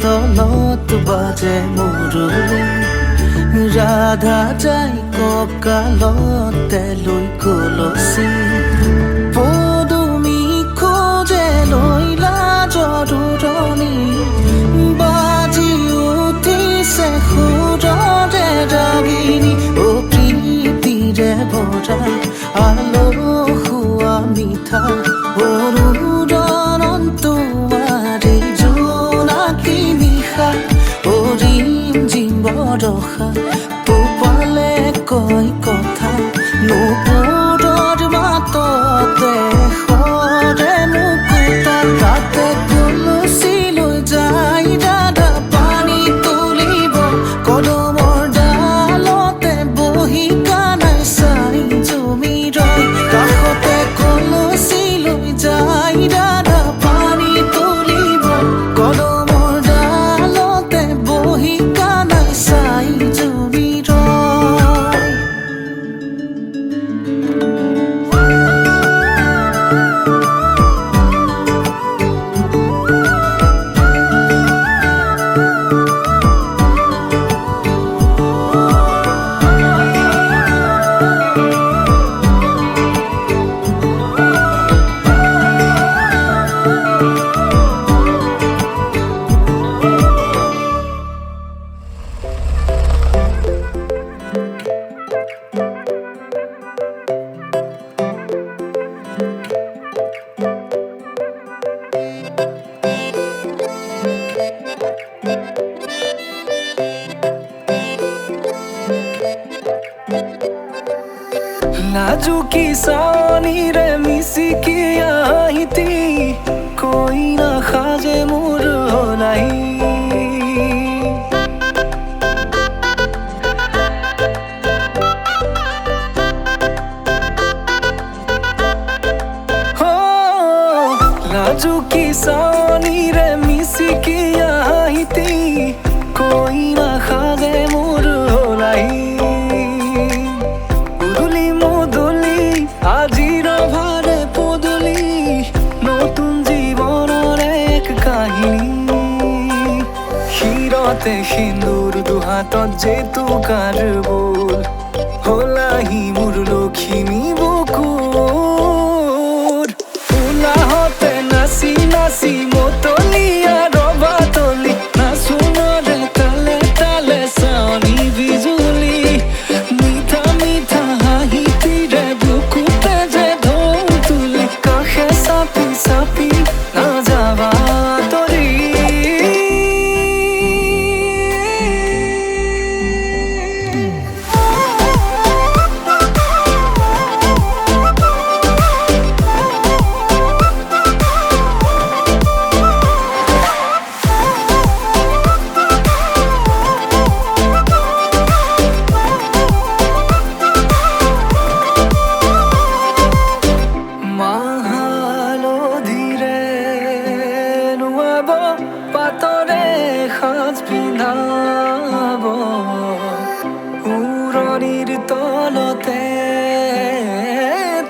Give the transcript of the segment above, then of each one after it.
তলত বাজে মুৰুলি ৰাধা যাই কঁকালতে লৈ কলচি পদুমি খোজে লৈ লাজৰুৰণি বাজি উঠিছে সুৰৰে ৰাগিনী অ প্ৰীতিৰে ভৰা আলসুৱা মিঠা অৰুণন তোমাৰে জোনাকী নিশা অৰিম জিম বৰষা পোপালে কয় কথা নুপুৰৰ মাততে সৰে মুকুতা তাতে কলচি লৈ যায় ৰাধা পানী তুলিব কদমৰ ডালতে বহি কানাই চাই জমি ৰয় কাষতে কলচি লৈ যায় ৰাধা পানী তুলিব কদমৰ ডালতে বহি কানাই চাই জমি ৰয় নাজুকি চাৱনীৰে মিচিকি আহিতি কৈ নাখাজে মোৰ নাই নাজুকি চাৱনীৰে মিচিকি আহিতি কৈ নাখাজে মোৰ নাই আজিৰ ভাৰে পদূলি নতুন জীৱনৰ এক কাহিনী শিৰতে সিন্দুৰ দুহাতত জেতুকাৰ বোল হলাহি মোৰ লখিমী বুকুৰ উলাহতে নাচি নাচি মতলীয়া ৰবাতলি নাচোনৰে তালে তালে চাৱনী বিজুলি মিঠা মিঠা হাঁহিতিৰে বুকুতে যে ঢৌ তুলি কাষে চাপি চাপি নাযাবা তৰি পাতৰে সাজ পিন্ধাব উৰণিৰ তলতে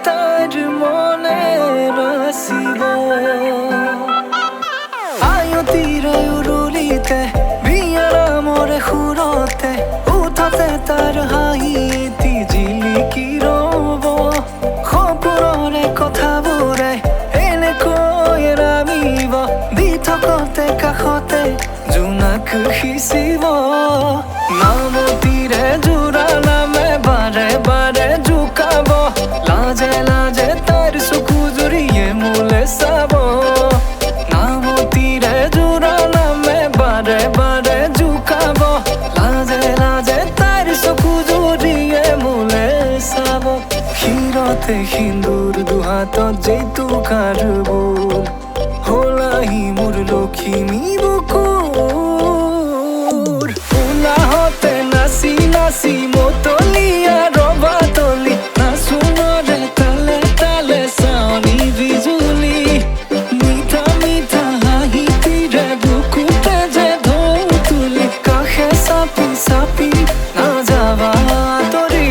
তাইৰ মনে নাচিব আয়তিৰে উৰুলিতে বিয়াৰামৰে সুৰতে উঠতে তাৰ হাঁহি এটি জিলিকি ৰ'ব সপোনৰে কথাবোৰে এনেকৈ নামিব দি থকতে কাষতে জোনাক সিঁচিব নামতিৰে জোৰা নামে বাৰে বাৰে জোকাব লাজে লাজে তাইৰ চকু জুৰিয়ে মোলে চাব নামতিৰে জোৰা নামে বাৰে বাৰে জোকাব লাজে লাজে তাইৰ চকু জুৰিয়ে মোলে চাব শিৰতে সিন্দুৰ দুহাতত জেতুকাৰ বোল হলাহি মোৰ লখিমী বুকুৰ উলাহতে নাচি নাচি মতলীয়া ৰবাতলি নাচোনৰে তালে তালে চাৱনী বিজুলি মিঠা মিঠা হাঁহিতিৰে বুকুতে যে ঢৌ তুলি কাষে চাপি চাপি নাযাবা তৰি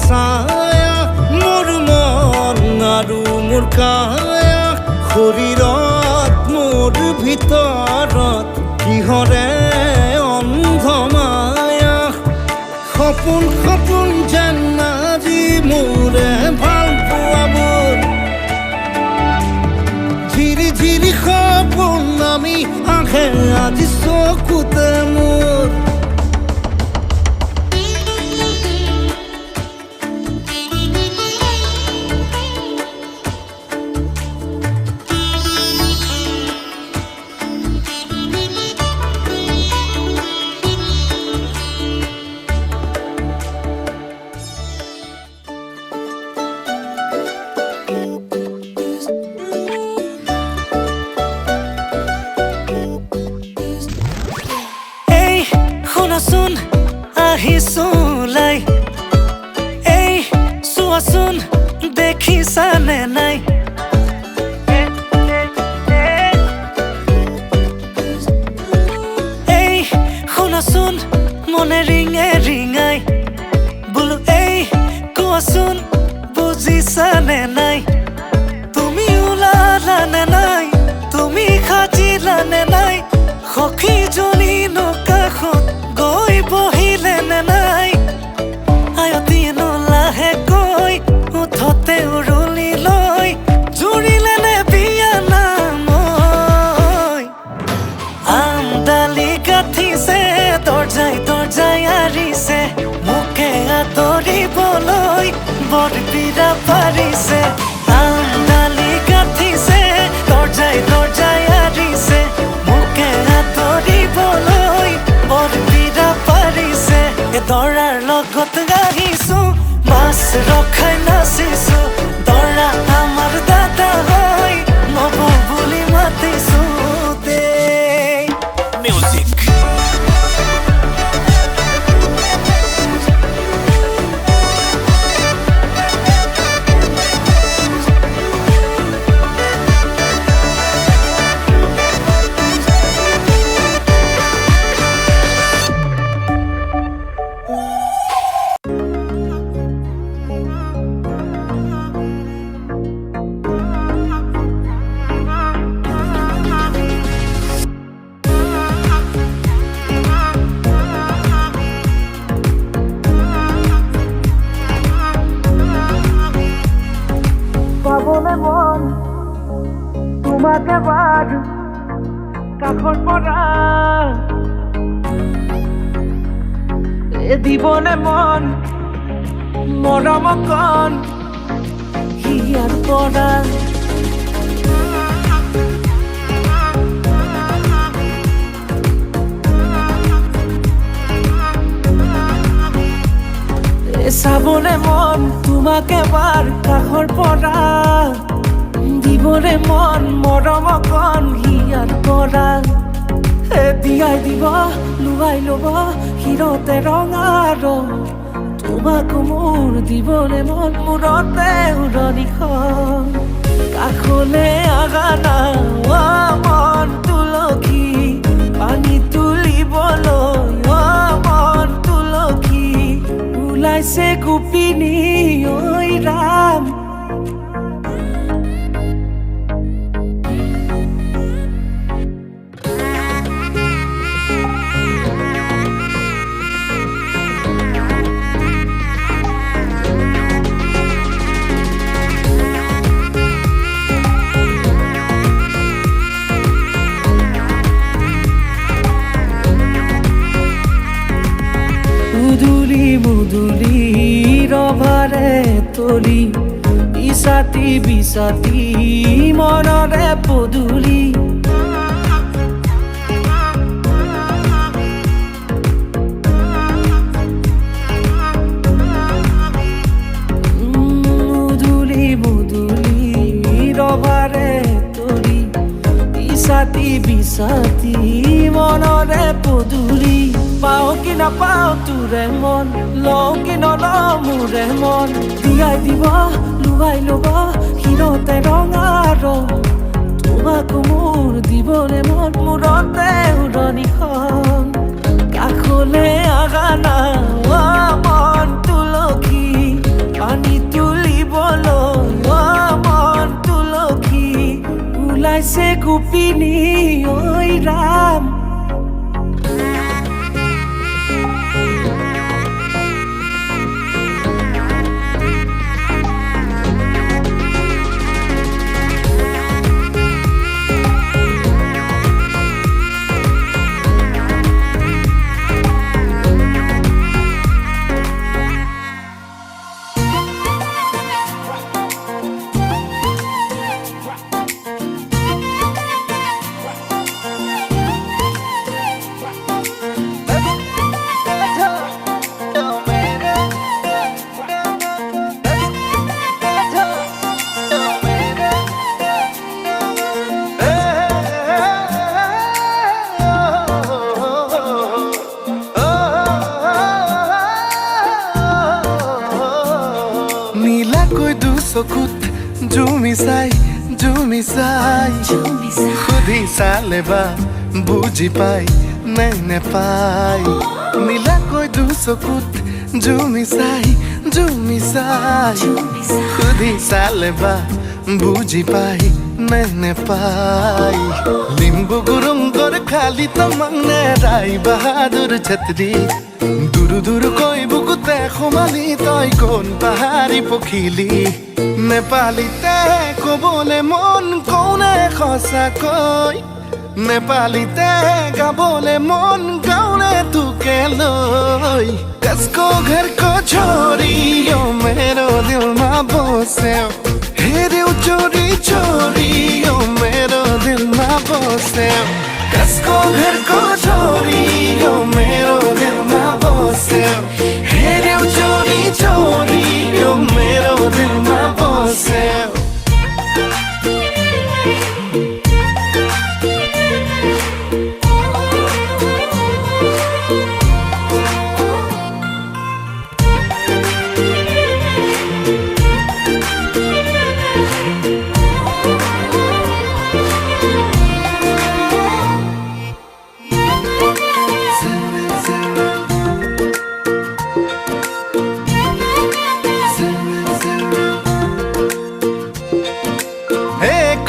ছায়া মোৰ মন আৰু মোৰ কায়া শৰীৰত মোৰ ভিতৰত কিহৰে অন্ধ মায়া সপোন সপোন যেন আজি মোৰে ভাল পোৱাবোৰ ঝিৰি ঝিৰি সপোন আমি আহে আজি চকুতে মোৰ শুনাচোন আহিছোঁ ওলাই এই চোৱাচোন দেখিছানে নাই এই শুনাচোন মনে ৰিঙে ৰিঙাই বোলো এই কোৱাচোন বুজিছানে নাই তুমি ওলালানে নাই তুমি সাজিলানে নাই সখীজনী নকাষত গৈ বহিলে নে নাই আয়তীন লাহেকৈ উঠতে উৰুলি লৈ জুৰিলে নে বিয়া নাম আমদালি গাঠিছে দৰ্জাই দৰ্জাই আৰিছে মোকে আদৰিবলৈ বৰপীৰা পাৰিছে আমদালি গাঠিছে দৰ্জাই দৰ্জাই আৰিছে মোকে আদৰিবলৈ বৰপীৰা পাৰিছে দৰাৰ লগত আহিছোঁ মাছ ৰখাই নাচিছোঁ দৰা আমাৰ দাদা হয় নব বুলি মাতিছোঁ দেই মিউজিক পাবলে মন তোমাকে বাদ কাষৰ পৰা দিবলে মন মৰম কণ হিয়াৰ পৰা চাবলে মন তোমাকে বাৰ কাষৰ পৰা দিবলে মন মৰম কণ হিয়াৰ পৰা দিয়াই দিব লুৱাই ল'ব হিৰতে ৰঙা ৰং তোমাকো মোৰ দিবলে মন মূৰতে উৰণিখন কাষলে আগানা মন তুলসী পানী তুলিবলৈ মন তুলসী ওলাইছে গোপিনী ঐ ৰাম মুদুলি মুদুলি ৰভাৰে তলি বিছাতি বিছাতি মনৰে পদুলি মুদুলি মুদুলি ৰভাৰে তলি বিছাতি বিছাতি মনৰে পদুলি পাও কি নাপাও তোৰে মন লও কি নলও মোৰে মন দিয়াই দিব লুৱাই ল'ব হিৰতে ৰঙা ৰং তোমাকো মোৰ দিবলে মন মূৰতে উৰণিখন কাষলে আগানা মন তুলসী रूपिणी ओई राम নীলা কৈ দুচকুত জুমি চাই সুধি চালে বা বুজি পাই নে নেপাই নীলাকৈ দুচকুত জুমি চাই সুধি চালে বা বুজি পাই নে নেপাই লিম্বু গুরুং গর খালি তমংনে রাই বাহাদুর ছত্রি দুরু দুরু কৈ বুকুতে সোমালি তই কোন পাহাৰী পখিলি নেপালীতে কবলে মন কৌনে সঁচাকৈ নেপালীতে গাবলে মন গাउने तुके লৈ कसको घर को छोरी यो मेरो दिलमा बस्यो हेर्यौ चोरी चोरी यो मेरो दिलमा बस्यो कसको घर को छोरी यो मेरो दिलमा बस्यो हेर्यौ चोरी चोरी यो मेरो दिलमा बस्यो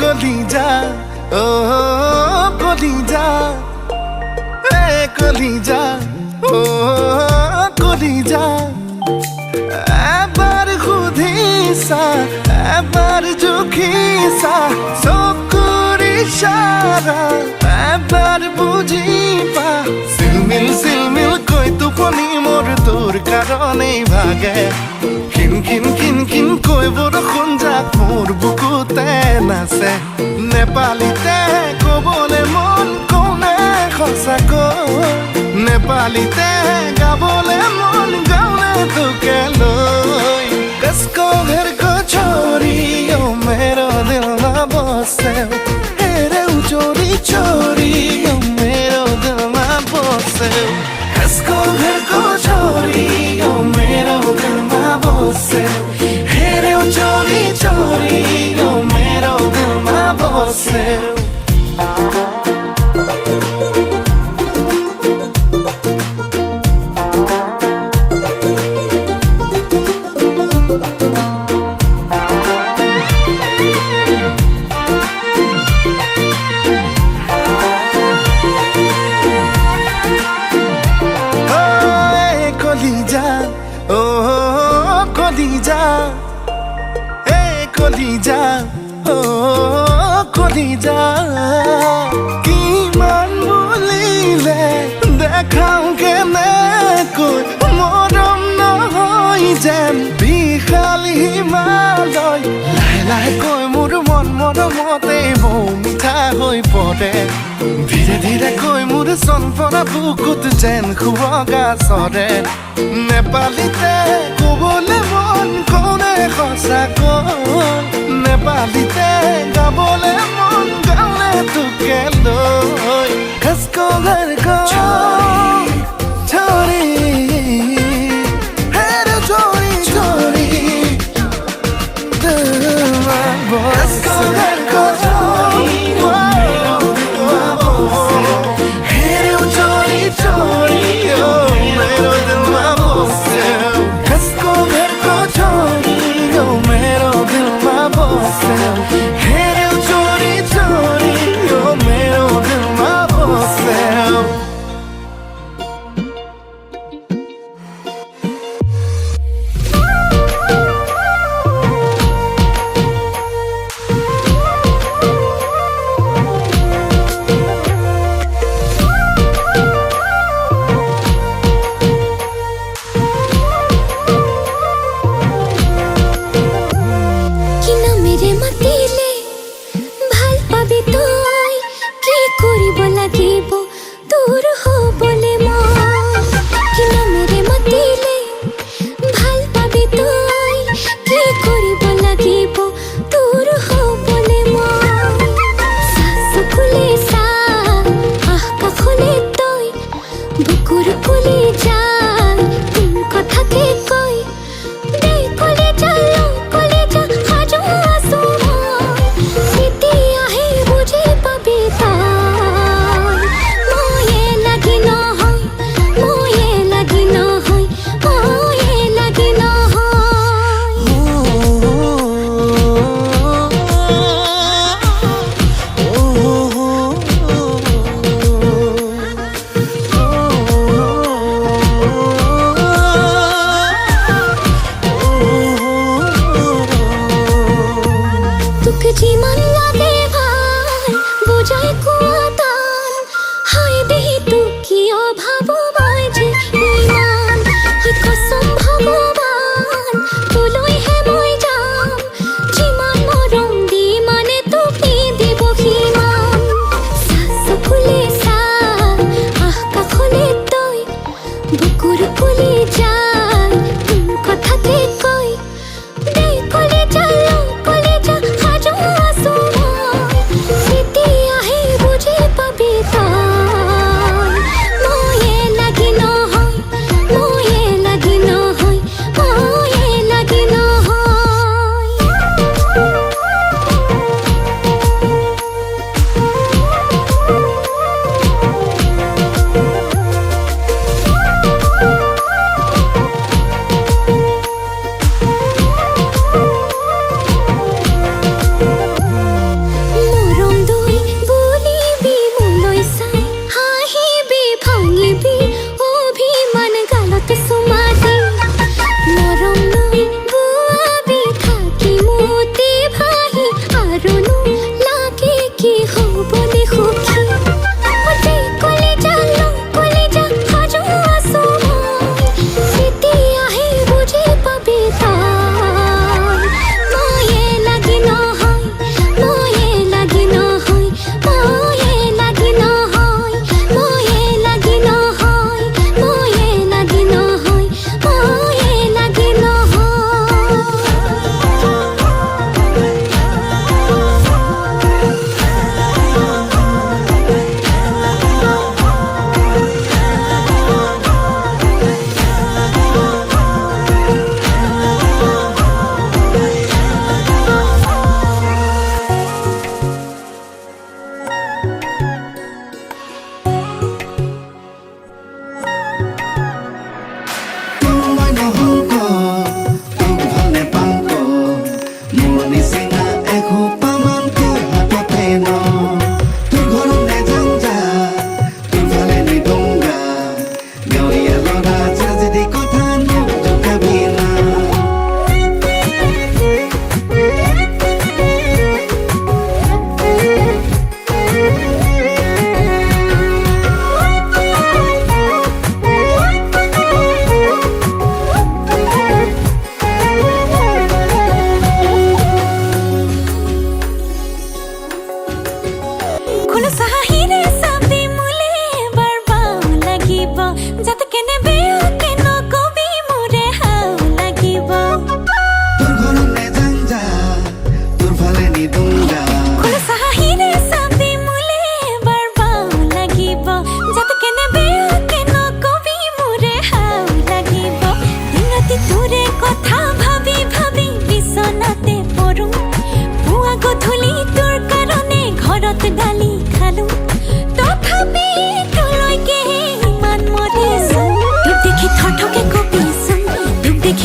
কলিজা ও কলিজা এ কলিজা ও কলিজা এবার খুদিসা এবার জুখিসা চকুর ইশারা এবার বুঝিবা সিলমিল কৈ টোপনি মোৰ তোৰ কাৰণেই ভাগে খিন কৈ বৰষুণ যাক মোৰ বুকুতে নাচে নেপালীতে কবলে মন কৌনে সঁচাকৈ নেপালীতে গাবলে মন গাउने तुके লৈ कसको घर को छोरी यो मेरो दिलमा बस्यो हेर्यौ चोरी चोरी यो मेरो दिलमा बस्यो कसको घर को छोरी यो मेरो दिलमा बस्यो हेर्यौ चोरी चोरी यो मेरो दिलमा बस्यो ও কলিজা এ কলিজা ও কলিজা কিমান বুলিলে দেখাও কেনেকৈ মৰম নহয় যেন বিশাল হিমালয় লাহে লাহে কৈ মোৰ মন মৰমতে বৌ মিঠা হৈ পৰে ধীৰে ধীৰে কৈ মোৰ চনপৰা বুকুত যেন শুৱগা চৰে নেপালীতে কবলে মন কৌনে সঁচাকৈ নেপালীতে গাবলে মন গাउने तुके লৈ कसको घर को छोरी हेर्यौ चोरी चोरी दिलमा बस्यो कसको घर को हेर्यौ चोरी चोरी यो मेरो दिलमा बस्यो कसको घर को छोरी यो मेरो दिलमा बस्यो हेर्यौ चोरी चोरी यो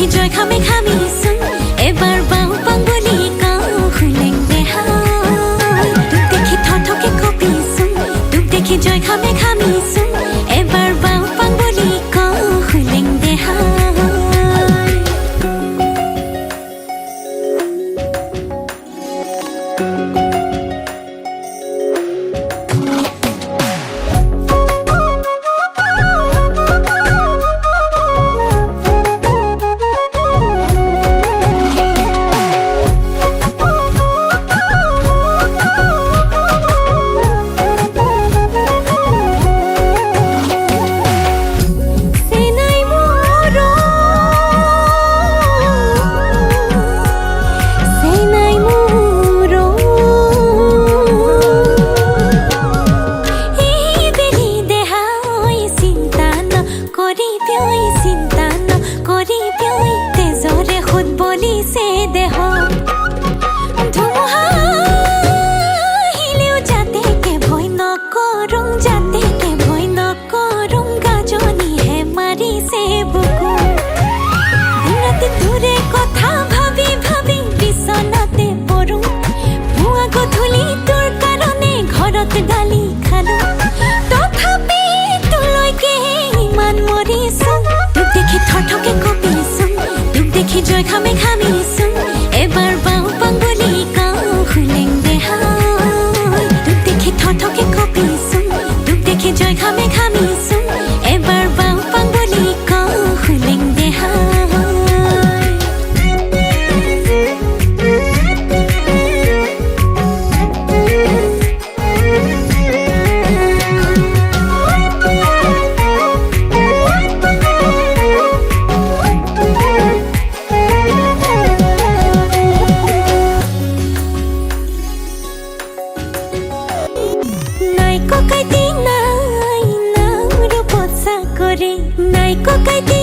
দেখি জয় খামে খামিছোন এবাৰ বাও পাং বুলি কওঁ খুলেং দেহাই তোক দেখি থথকে কঁপিছোন তোক দেখি জয় খামে খামিছোন এবাৰ বাও পাং বুলি কওঁ খুলেং দেহাই গালি খালো তথাপি তোলৈকে ইমান মৰিছোন তোক দেখি থথকে কঁপিছোন তোক দেখি জয় খামে খামিছোন এবাৰ বাও পাং বুলি কওঁ খুলেং দেহাই তোক দেখি থথকে কঁপিছোন তোক দেখি জয় খামে খামিছোন এবাৰ বাও পাং বুলি কওঁ খুলেং দেহাই নাই ককাইতে নাই না রূপত চাকৰি নাই ককাইতে